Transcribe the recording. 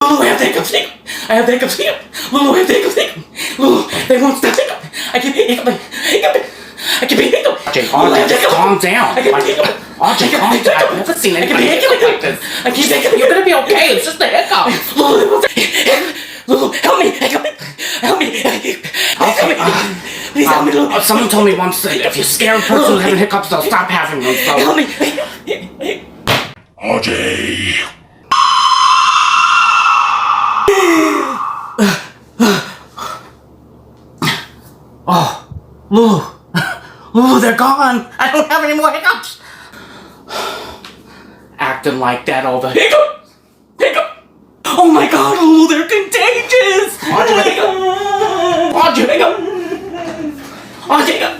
Lulu, I have the hiccups. I have the hiccups. Lulu, I have the hiccups. Lulu, they won't stop hiccup. I keep hiccuping. I keep hiccuping. RJ, calm down. I keep hiccuping. RJ, calm down. I've never seen anything like this. I keep hiccuping. You're gonna be okay. It's just a hiccup. Lulu, help me. Help me. Please help me, Lulu. Someone told me once that if you scare a person who's having hiccups, they'll stop having them. So. Help me. RJ. Oh, Lulu, they're gone. I don't have any more hiccups. Acting like that all the Hiccup. Oh my God, Lulu, they're contagious. RJ, RJ,